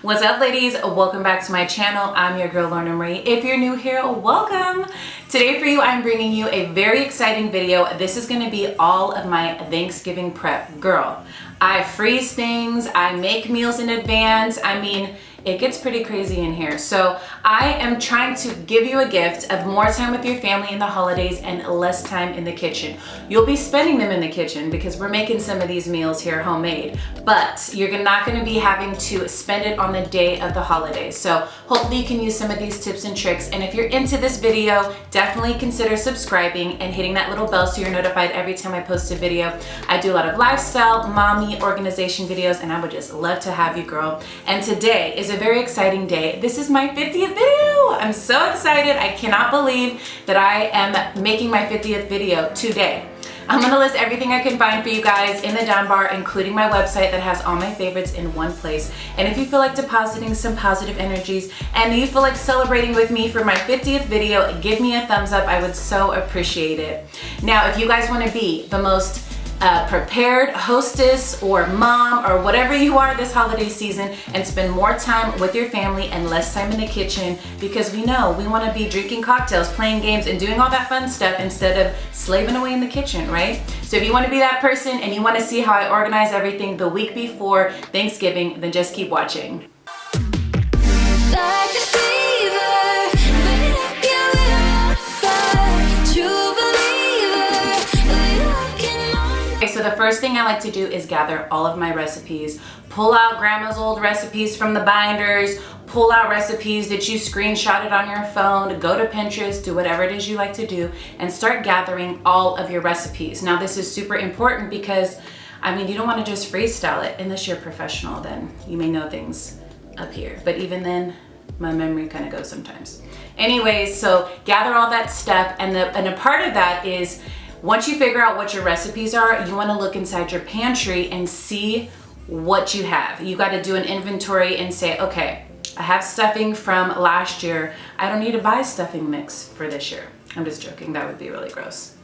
What's up, ladies? Welcome back to my channel. I'm your girl, Lorna. If you're new here, welcome. Today for you, I'm bringing you a very exciting video. This is going to be all of my Thanksgiving prep. Girl, I freeze things, I make meals in advance. I mean, it gets pretty crazy in here. So I am trying to give you a gift of more time with your family in the holidays and less time in the kitchen. You'll be spending them in the kitchen because we're making some of these meals here homemade, but you're not going to be having to spend it on the day of the holidays. So hopefully you can use some of these tips and tricks. And if you're into this video, definitely consider subscribing and hitting that little bell so you're notified every time I post a video. I do a lot of lifestyle, mommy, organization videos, and I would just love to have you, girl. And today is a very exciting day. This is my 50th video. I'm so excited. I cannot believe that I am making my 50th video today. I'm gonna list everything I can find for you guys in the down bar, including my website that has all my favorites in one place. And if you feel like depositing some positive energies and you feel like celebrating with me for my 50th video, give me a thumbs up. I would so appreciate it. Now, if you guys wanna be the most prepared hostess or mom or whatever you are this holiday season and spend more time with your family and less time in the kitchen, because we know we want to be drinking cocktails, playing games, and doing all that fun stuff instead of slaving away in the kitchen, right? So if you want to be that person and you want to see how I organize everything the week before Thanksgiving, then just keep watching. So the first thing I like to do is gather all of my recipes, pull out grandma's old recipes from the binders, pull out recipes that you screenshotted on your phone, go to Pinterest, do whatever it is you like to do, and start gathering all of your recipes. Now this is super important because, I mean, you don't want to just freestyle it. Unless you're a professional, then you may know things up here. But even then, my memory kind of goes sometimes. Anyways, so gather all that stuff, and a part of that is, once you figure out what your recipes are, you want to look inside your pantry and see what you have. You got to do an inventory and say, okay, I have stuffing from last year. I don't need to buy stuffing mix for this year. I'm just joking. That would be really gross.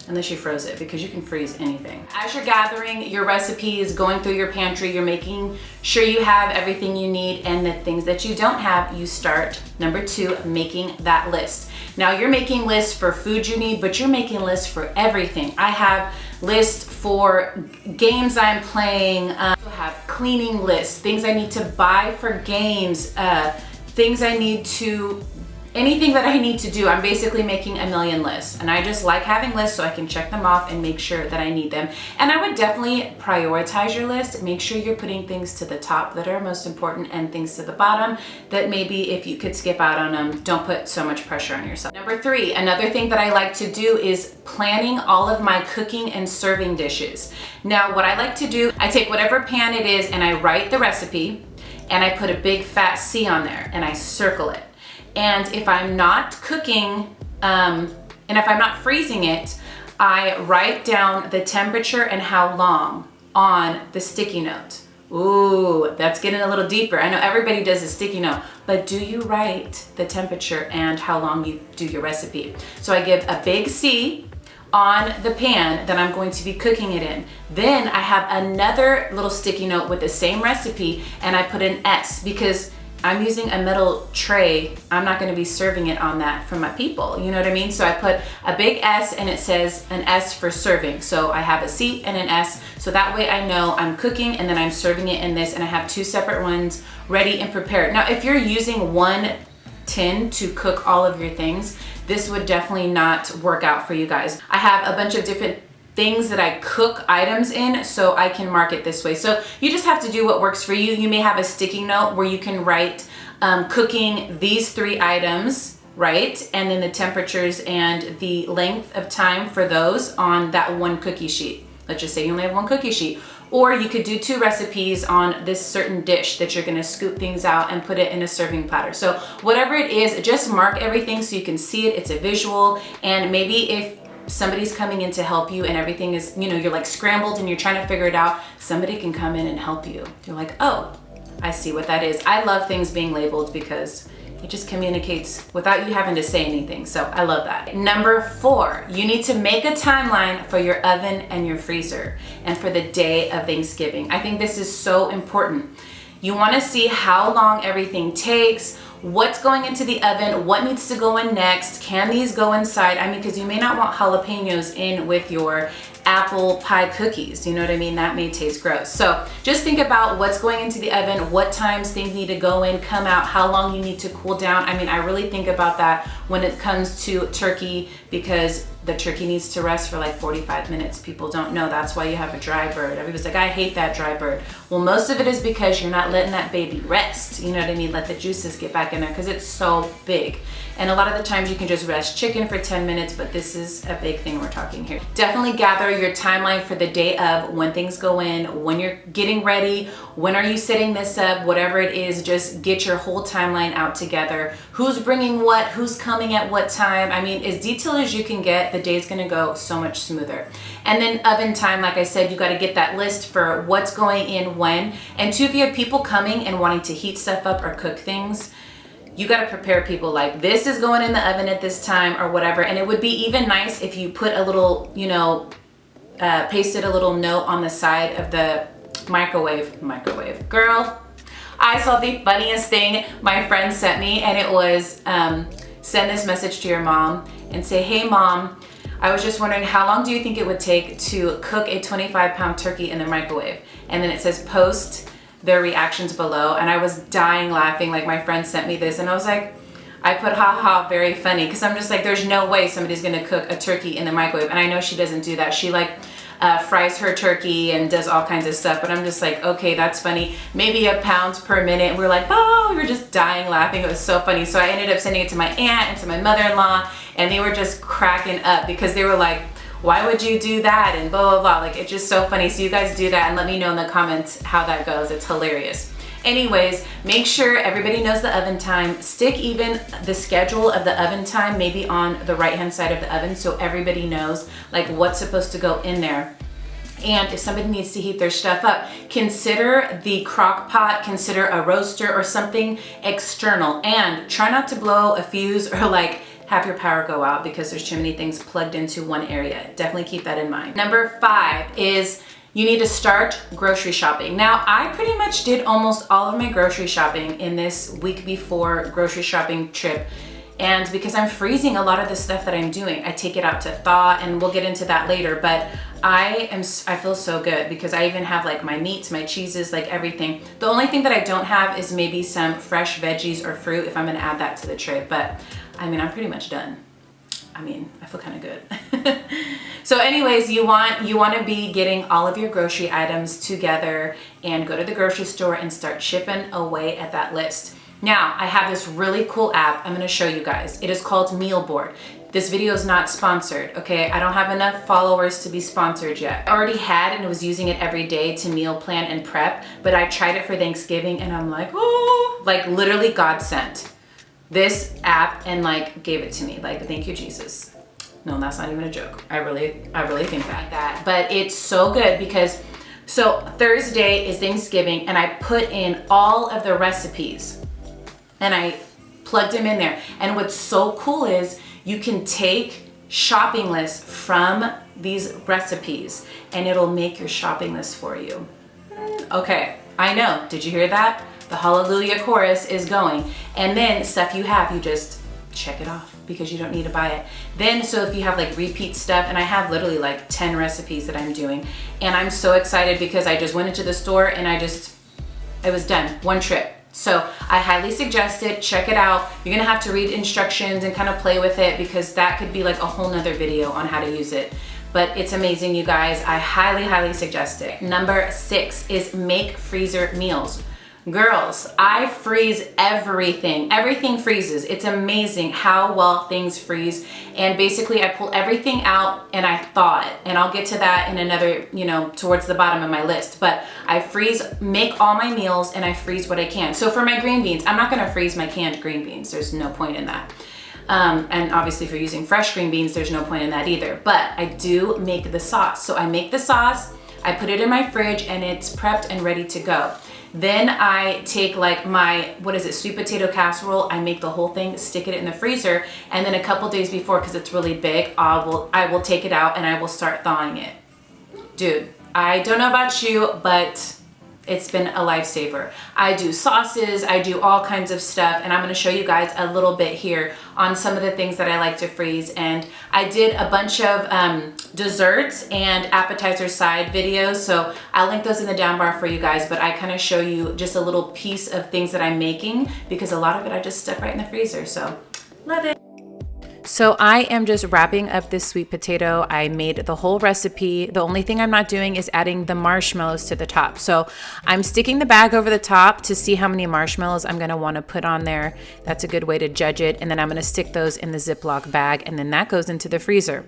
Unless you froze it, because you can freeze anything. As you're gathering your recipes, going through your pantry, you're making sure you have everything you need, and the things that you don't have, you start, number 2, making that list. Now you're making lists for food you need, but you're making lists for everything. I have lists for games I'm playing, I have cleaning lists, things I need to buy for games, things I need to, anything that I need to do. I'm basically making a million lists, and I just like having lists so I can check them off and make sure that I need them. And I would definitely prioritize your list. Make sure you're putting things to the top that are most important and things to the bottom that maybe if you could skip out on them, don't put so much pressure on yourself. Number 3, another thing that I like to do is planning all of my cooking and serving dishes. Now what I like to do, I take whatever pan it is and I write the recipe and I put a big fat C on there and I circle it. And if I'm not cooking, and if I'm not freezing it, I write down the temperature and how long on the sticky note. Ooh, that's getting a little deeper. I know everybody does a sticky note, but do you write the temperature and how long you do your recipe? So I give a big C on the pan that I'm going to be cooking it in. Then I have another little sticky note with the same recipe, and I put an S because I'm using a metal tray. I'm not going to be serving it on that for my people. You know what I mean? So I put a big S and it says an S for serving. So I have a C and an S. So that way I know I'm cooking and then I'm serving it in this, and I have 2 separate ones ready and prepared. Now, if you're using one tin to cook all of your things, this would definitely not work out for you guys. I have a bunch of different things that I cook items in, so I can mark it this way. So you just have to do what works for you. You may have a sticky note where you can write cooking these 3 items, right? And then the temperatures and the length of time for those on that one cookie sheet. Let's just say you only have one cookie sheet. Or you could do 2 recipes on this certain dish that you're gonna scoop things out and put it in a serving platter. So whatever it is, just mark everything so you can see it. It's a visual. And maybe if somebody's coming in to help you and everything is, you know, you're like scrambled and you're trying to figure it out, somebody can come in and help you. You're like, oh, I see what that is. I love things being labeled because it just communicates without you having to say anything. So I love that. Number 4, you need to make a timeline for your oven and your freezer and for the day of Thanksgiving. I think this is so important. You want to see how long everything takes, what's going into the oven, what needs to go in next, can these go inside? I mean, because you may not want jalapenos in with your apple pie cookies, you know what I mean? That may taste gross. So just think about what's going into the oven, what times things need to go in, come out, how long you need to cool down. I mean, I really think about that when it comes to turkey, because the turkey needs to rest for like 45 minutes. People don't know that's why you have a dry bird. Everybody's like, I hate that dry bird. Well, most of it is because you're not letting that baby rest. You know what I mean? Let the juices get back in there because it's so big. And a lot of the times you can just rest chicken for 10 minutes, but this is a big thing we're talking here. Definitely gather your timeline for the day of, when things go in, when you're getting ready, when are you setting this up, whatever it is, just get your whole timeline out together. Who's bringing what, who's coming at what time. I mean, as detailed as you can get, the day's gonna go so much smoother. And then oven time, like I said, you gotta get that list for what's going in when. And two, if you have people coming and wanting to heat stuff up or cook things, you got to prepare people like, this is going in the oven at this time or whatever. And it would be even nice if you put a little, you know, pasted a little note on the side of the microwave. Girl, I saw the funniest thing my friend sent me, and it was, send this message to your mom and say, hey mom, I was just wondering, how long do you think it would take to cook a 25-pound turkey in the microwave? And then it says post their reactions below, and I was dying laughing. Like, my friend sent me this and I was like, I put haha very funny, because I'm just like, there's no way somebody's gonna cook a turkey in the microwave. And I know she doesn't do that. She like fries her turkey and does all kinds of stuff, but I'm just like, okay, that's funny. Maybe a pound per minute. And we're like, oh, we were just dying laughing. It was so funny. So I ended up sending it to my aunt and to my mother-in-law, and they were just cracking up because they were like, why would you do that? And blah, blah, blah. Like, it's just so funny. So you guys do that and let me know in the comments how that goes. It's hilarious. Anyways, make sure everybody knows the oven time. Stick even the schedule of the oven time maybe on the right-hand side of the oven so everybody knows like what's supposed to go in there. And if somebody needs to heat their stuff up, consider the crock pot, consider a roaster or something external, and try not to blow a fuse or like have your power go out because there's too many things plugged into one area. Definitely keep that in mind. Number 5 is you need to start grocery shopping. Now, I pretty much did almost all of my grocery shopping in this week before grocery shopping trip. And because I'm freezing a lot of the stuff that I'm doing, I take it out to thaw, and we'll get into that later. But I feel so good because I even have like my meats, my cheeses, like everything. The only thing that I don't have is maybe some fresh veggies or fruit if I'm gonna add that to the tray. But I mean, I'm pretty much done. I mean, I feel kind of good. So anyways, you want to be getting all of your grocery items together and go to the grocery store and start chipping away at that list. Now, I have this really cool app I'm going to show you guys. It is called Meal Board. This video is not sponsored, okay? I don't have enough followers to be sponsored yet. I already had and was using it every day to meal plan and prep, but I tried it for Thanksgiving and I'm like, oh, like literally God sent this app and like gave it to me. Like, thank you, Jesus. No, that's not even a joke. I really think that. But it's so good because, so Thursday is Thanksgiving and I put in all of the recipes and I plugged them in there. And what's so cool is you can take shopping lists from these recipes and it'll make your shopping list for you. Okay, I know. Did you hear that? The hallelujah chorus is going. And then stuff you have, you just check it off because you don't need to buy it. Then, so if you have like repeat stuff, and I have literally like 10 recipes that I'm doing, and I'm so excited because I just went into the store and it was done, one trip. So I highly suggest it, check it out. You're gonna have to read instructions and kind of play with it because that could be like a whole nother video on how to use it. But it's amazing, you guys. I highly suggest it. Number 6 is make freezer meals. Girls, I freeze everything. Everything freezes. It's amazing how well things freeze. And basically I pull everything out and I thaw it. And I'll get to that in another, towards the bottom of my list. But I make all my meals and I freeze what I can. So for my green beans, I'm not gonna freeze my canned green beans. There's no point in that. And obviously if you're using fresh green beans, there's no point in that either. But I do make the sauce. So I make the sauce, I put it in my fridge and it's prepped and ready to go. Then I take like my, sweet potato casserole, I make the whole thing, stick it in the freezer, and then a couple days before, because it's really big, I will take it out and I will start thawing it. Dude, I don't know about you, but it's been a lifesaver. I do sauces, I do all kinds of stuff, and I'm gonna show you guys a little bit here on some of the things that I like to freeze. And I did a bunch of desserts and appetizer side videos, so I'll link those in the down bar for you guys, but I kind of show you just a little piece of things that I'm making because a lot of it I just stuck right in the freezer, so love it. So I am just wrapping up this sweet potato. I made the whole recipe. The only thing I'm not doing is adding the marshmallows to the top. So I'm sticking the bag over the top to see how many marshmallows I'm gonna wanna put on there. That's a good way to judge it. And then I'm gonna stick those in the Ziploc bag, and then that goes into the freezer.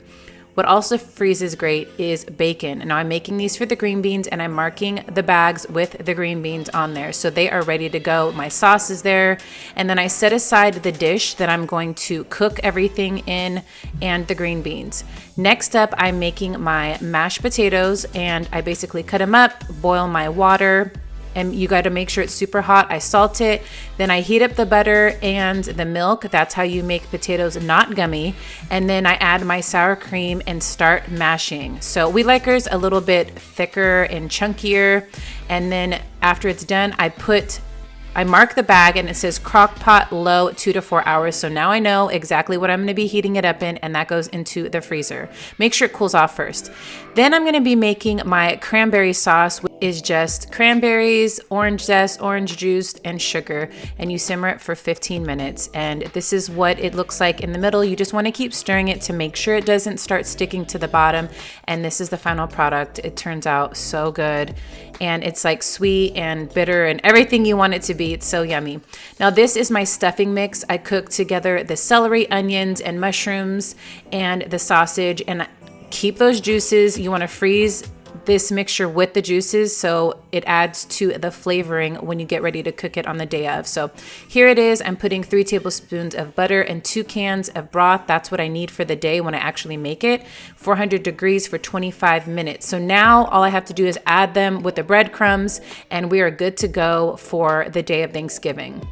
What also freezes great is bacon. Now I'm making these for the green beans, and I'm marking the bags with the green beans on there. So they are ready to go. My sauce is there. And then I set aside the dish that I'm going to cook everything in and the green beans. Next up, I'm making my mashed potatoes, and I basically cut them up, boil my water, and you got to make sure it's super hot. I salt it, then I heat up the butter and the milk. That's how you make potatoes not gummy. And then I add my sour cream and start mashing. So we like ours a little bit thicker and chunkier. And then after it's done, I mark the bag and it says crock pot low 2 to 4 hours. So now I know exactly what I'm going to be heating it up in, and that goes into the freezer. Make sure it cools off first. Then I'm going to be making my cranberry sauce, which is just cranberries, orange zest, orange juice, and sugar. And you simmer it for 15 minutes. And this is what it looks like in the middle. You just want to keep stirring it to make sure it doesn't start sticking to the bottom. And this is the final product. It turns out so good. And it's like sweet and bitter and everything you want it to be. It's so yummy. Now this is my stuffing mix. I cooked together the celery, onions, and mushrooms and the sausage, and keep those juices. You want to freeze this mixture with the juices so it adds to the flavoring when you get ready to cook it on the day of. So here it is. I'm putting 3 tablespoons of butter and 2 cans of broth. That's what I need for the day when I actually make it. 400 degrees for 25 minutes. So now all I have to do is add them with the breadcrumbs, and we are good to go for the day of Thanksgiving.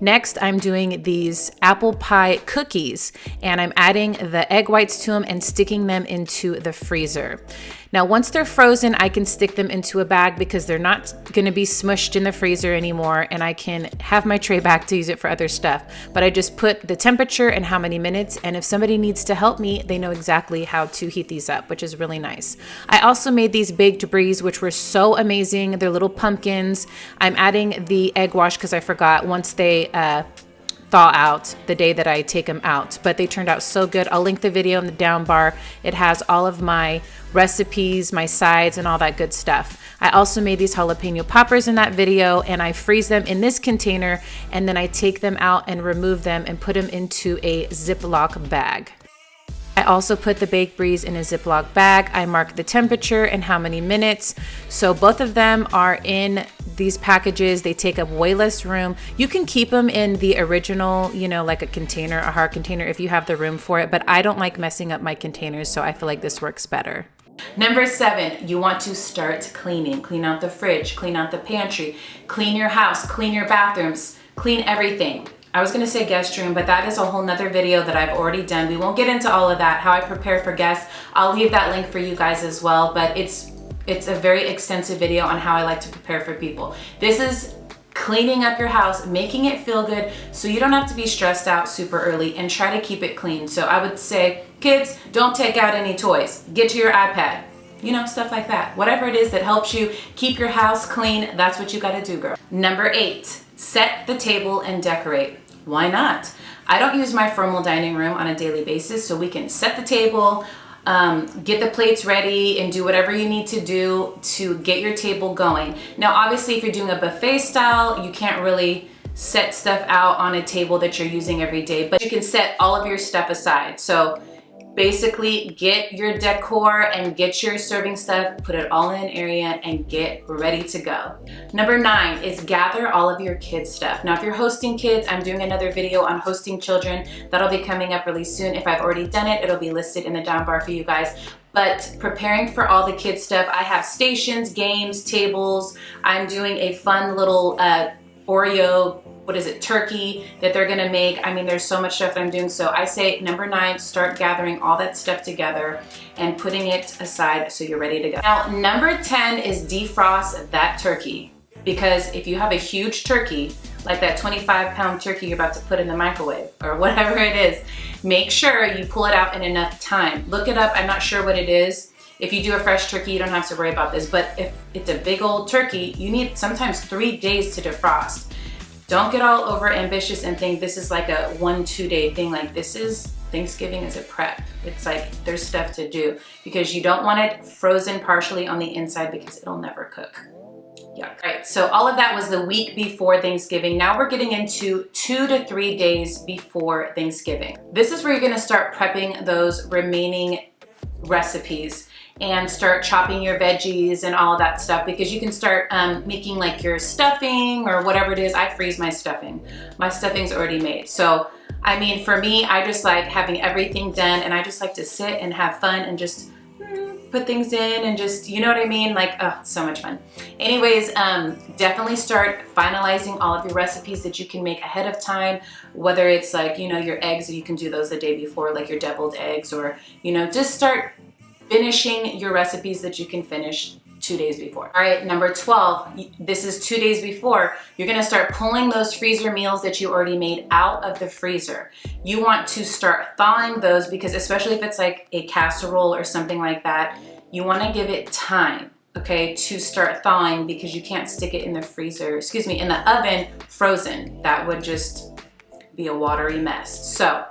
Next, I'm doing these apple pie cookies, and I'm adding the egg whites to them and sticking them into the freezer. Now, once they're frozen, I can stick them into a bag because they're not going to be smushed in the freezer anymore, and I can have my tray back to use it for other stuff. But I just put the temperature and how many minutes, and if somebody needs to help me, they know exactly how to heat these up, which is really nice. I also made these baked bries, which were so amazing. They're little pumpkins. I'm adding the egg wash because I forgot once they thaw out the day that I take them out, but they turned out so good. I'll link the video in the down bar. It has all of my recipes, my sides, and all that good stuff. I also made these jalapeno poppers in that video, and I freeze them in this container, and then I take them out and remove them and put them into a Ziploc bag. I also put the baked bries in a Ziploc bag. I mark the temperature and how many minutes. So both of them are in these packages. They take up way less room. You can keep them in the original, you know, like a container, a hard container if you have the room for it, but I don't like messing up my containers, so I feel like this works better. Number 7, you want to start cleaning. Clean out the fridge, clean out the pantry, clean your house, clean your bathrooms, clean everything. I was gonna say guest room, but that is a whole nother video that I've already done. We won't get into all of that, how I prepare for guests. I'll leave that link for you guys as well, but it's a very extensive video on how I like to prepare for people. This is cleaning up your house, making it feel good so you don't have to be stressed out super early, and try to keep it clean. So I would say, kids, don't take out any toys. Get to your iPad. You know, stuff like that. Whatever it is that helps you keep your house clean, that's what you gotta do, girl. Number 8, set the table and decorate. Why not? I don't use my formal dining room on a daily basis, so we can set the table, get the plates ready, and do whatever you need to do to get your table going. Now, obviously, if you're doing a buffet style, you can't really set stuff out on a table that you're using every day, but you can set all of your stuff aside. So basically, get your decor and get your serving stuff, put it all in an area, and get ready to go. Number 9 is gather all of your kids' stuff. Now, if you're hosting kids, I'm doing another video on hosting children. That'll be coming up really soon. If I've already done it, it'll be listed in the down bar for you guys. But preparing for all the kids' stuff, I have stations, games, tables. I'm doing a fun little Oreo, what is it, turkey that they're gonna make. I mean, there's so much stuff that I'm doing. So I say number 9, start gathering all that stuff together and putting it aside so you're ready to go. Now, number 10 is defrost that turkey. Because if you have a huge turkey, like that 25-pound turkey you're about to put in the microwave or whatever it is, make sure you pull it out in enough time. Look it up, I'm not sure what it is. If you do a fresh turkey, you don't have to worry about this, but if it's a big old turkey, you need sometimes 3 days to defrost. Don't get all over ambitious and think this is like a 1-2 day thing. Like this is, Thanksgiving is a prep. It's like there's stuff to do because you don't want it frozen partially on the inside because it'll never cook. Yeah. All right, so all of that was the week before Thanksgiving. Now we're getting into 2 to 3 days before Thanksgiving. This is where you're gonna start prepping those remaining recipes and start chopping your veggies and all of that stuff, because you can start making like your stuffing or whatever it is. I freeze my stuffing. My stuffing's already made. So, I mean, for me, I just like having everything done, and I just like to sit and have fun and just put things in and just, you know what I mean? Like, oh, it's so much fun. Anyways, definitely start finalizing all of your recipes that you can make ahead of time, whether it's like, you know, your eggs, you can do those the day before, like your deviled eggs, or, you know, just start finishing your recipes that you can finish 2 days before. All right, number 12, this is 2 days before. You're gonna start pulling those freezer meals that you already made out of the freezer. You want to start thawing those, because especially if it's like a casserole or something like that, you wanna give it time, okay, to start thawing, because you can't stick it in the freezer, excuse me, in the oven frozen. That would just be a watery mess. So,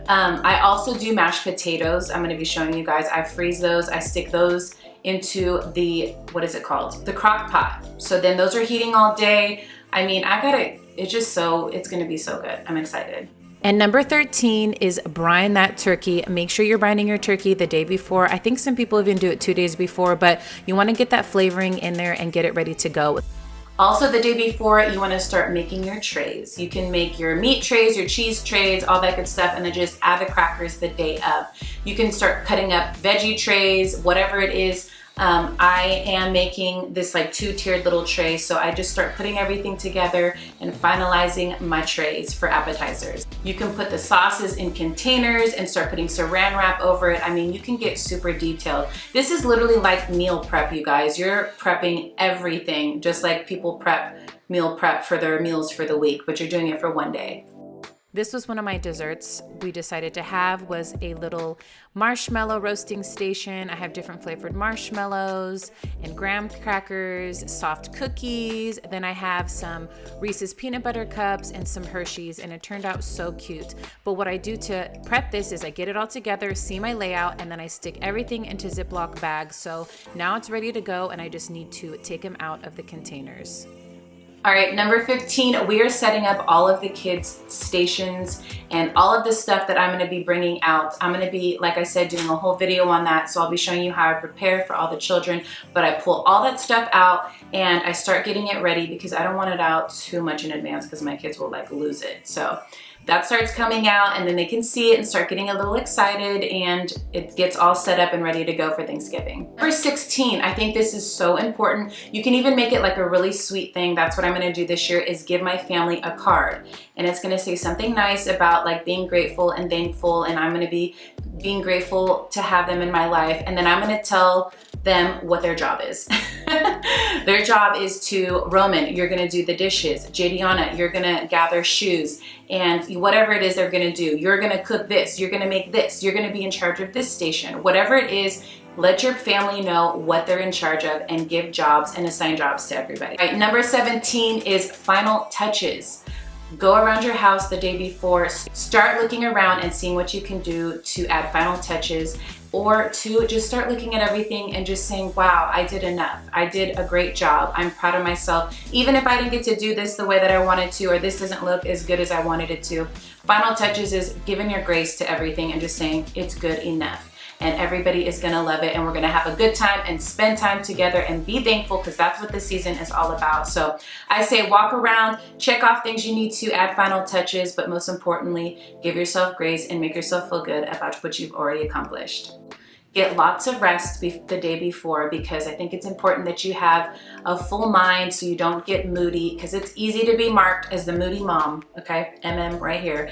I also do mashed potatoes. I'm gonna be showing you guys. I freeze those, I stick those into the, what is it called? The crock pot. So then those are heating all day. I mean, it's gonna be so good. I'm excited. And number 13 is brine that turkey. Make sure you're brining your turkey the day before. I think some people even do it 2 days before, but you wanna get that flavoring in there and get it ready to go. Also, the day before, you wanna start making your trays. You can make your meat trays, your cheese trays, all that good stuff, and then just add the crackers the day of. You can start cutting up veggie trays, whatever it is. I am making this like 2-tiered little tray, so I just start putting everything together and finalizing my trays for appetizers. You can put the sauces in containers and start putting saran wrap over it. I mean, you can get super detailed. This is literally like meal prep, you guys. You're prepping everything, just like people meal prep for their meals for the week, but you're doing it for 1 day. This was one of my desserts we decided to have, was a little marshmallow roasting station. I have different flavored marshmallows and graham crackers, soft cookies. Then I have some Reese's peanut butter cups and some Hershey's, and it turned out so cute. But what I do to prep this is I get it all together, see my layout, and then I stick everything into Ziploc bags. So now it's ready to go, and I just need to take them out of the containers. All right, number 15, we are setting up all of the kids' stations and all of the stuff that I'm gonna be bringing out. I'm gonna be, like I said, doing a whole video on that, so I'll be showing you how I prepare for all the children, but I pull all that stuff out and I start getting it ready because I don't want it out too much in advance because my kids will like lose it. So that starts coming out, and then they can see it and start getting a little excited, and it gets all set up and ready to go for Thanksgiving. Number 16, I think this is so important. You can even make it like a really sweet thing. That's what I'm gonna do this year, is give my family a card. And it's gonna say something nice about like being grateful and thankful, and I'm gonna be being grateful to have them in my life. And then I'm gonna tell them what their job is. Their job is to, Roman, you're gonna do the dishes. Jadiana, you're gonna gather shoes. And whatever it is they're gonna do, you're gonna cook this, you're gonna make this, you're gonna be in charge of this station. Whatever it is, let your family know what they're in charge of and give jobs and assign jobs to everybody. All right, number 17 is final touches. Go around your house the day before, start looking around and seeing what you can do to add final touches, or to just start looking at everything and just saying, wow, I did enough. I did a great job. I'm proud of myself. Even if I didn't get to do this the way that I wanted to, or this doesn't look as good as I wanted it to. Final touches is giving your grace to everything and just saying it's good enough. And everybody is gonna love it, and we're gonna have a good time and spend time together and be thankful, because that's what this season is all about. So I say walk around, check off things you need to add final touches, but most importantly, give yourself grace and make yourself feel good about what you've already accomplished. Get lots of rest the day before, because I think it's important that you have a full mind so you don't get moody, because it's easy to be marked as the moody mom, okay? MM right here,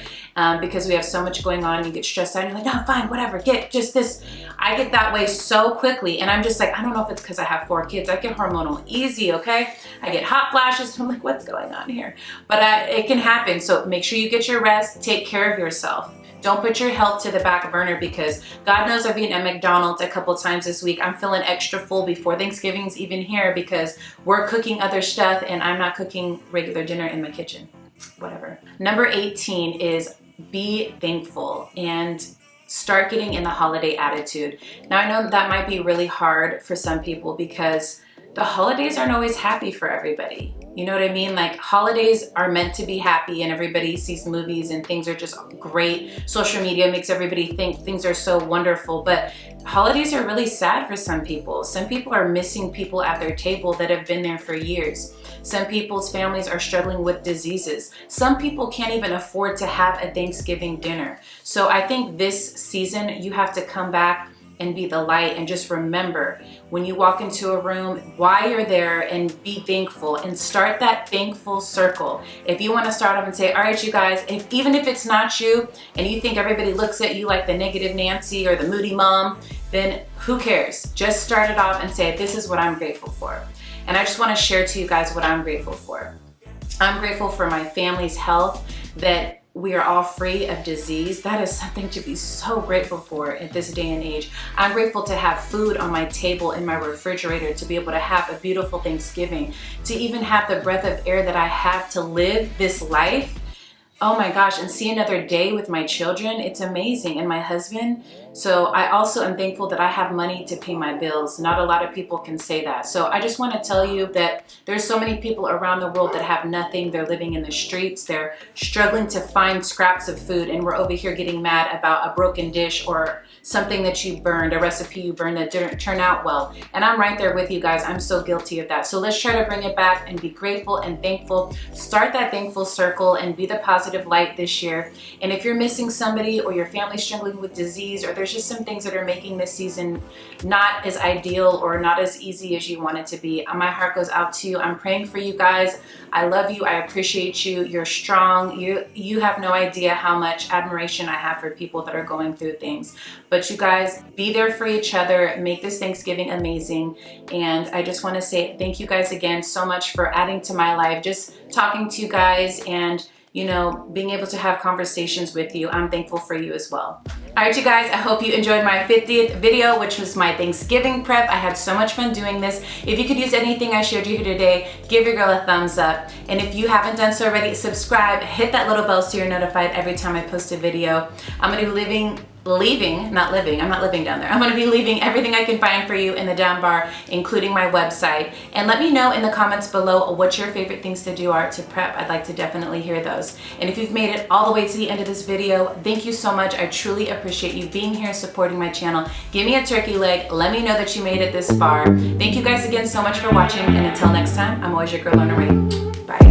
because we have so much going on. You get stressed out and you're like, no, fine, whatever, get just this. I get that way so quickly, and I'm just like, I don't know if it's because I have 4 kids. I get hormonal easy, okay? I get hot flashes, and I'm like, what's going on here? But it can happen, so make sure you get your rest, take care of yourself. Don't put your health to the back burner, because God knows I've eaten at McDonald's a couple times this week. I'm feeling extra full before Thanksgiving's even here, because we're cooking other stuff and I'm not cooking regular dinner in my kitchen. Whatever. Number 18 is be thankful and start getting in the holiday attitude. Now I know that might be really hard for some people, because the holidays aren't always happy for everybody. You know what I mean? Like, holidays are meant to be happy and everybody sees movies and things are just great. Social media makes everybody think things are so wonderful, but holidays are really sad for some people. Some people are missing people at their table that have been there for years. Some people's families are struggling with diseases. Some people can't even afford to have a Thanksgiving dinner. So I think this season you have to come back and be the light, and just remember when you walk into a room why you're there, and be thankful and start that thankful circle. If you want to start off and say, all right, you guys, even if it's not you and you think everybody looks at you like the negative Nancy or the moody mom, then who cares? Just start it off and say, this is what I'm grateful for. And I just want to share to you guys what I'm grateful for. I'm grateful for my family's health, that we are all free of disease. That is something to be so grateful for at this day and age. I'm grateful to have food on my table in my refrigerator, to be able to have a beautiful Thanksgiving, to even have the breath of air that I have to live this life. Oh my gosh, and see another day with my children. It's amazing. And my husband. So I also am thankful that I have money to pay my bills. Not a lot of people can say that. So I just want to tell you that there's so many people around the world that have nothing. They're living in the streets. They're struggling to find scraps of food. And we're over here getting mad about a broken dish or something that you burned, a recipe you burned that didn't turn out well. And I'm right there with you guys. I'm so guilty of that. So let's try to bring it back and be grateful and thankful. Start that thankful circle and be the positive light this year. And if you're missing somebody, or your family's struggling with disease, or there's just some things that are making this season not as ideal or not as easy as you want it to be, my heart goes out to you. I'm praying for you guys. I love you. I appreciate you. You're strong. You have no idea how much admiration I have for people that are going through things. But you guys, be there for each other. Make this Thanksgiving amazing. And I just want to say thank you guys again so much for adding to my life. Just talking to you guys and, you know, being able to have conversations with you. I'm thankful for you as well. All right, you guys, I hope you enjoyed my 50th video, which was my Thanksgiving prep. I had so much fun doing this. If you could use anything I showed you here today, give your girl a thumbs up. And if you haven't done so already, subscribe, hit that little bell so you're notified every time I post a video. I'm gonna be I'm not living down there. I'm gonna be leaving everything I can find for you in the down bar, including my website. And let me know in the comments below what your favorite things to do are to prep. I'd like to definitely hear those. And if you've made it all the way to the end of this video, thank you so much. I truly appreciate you being here, supporting my channel. Give me a turkey leg. Let me know that you made it this far. Thank you guys again so much for watching. And until next time, I'm always your girl, Lorna. Bye.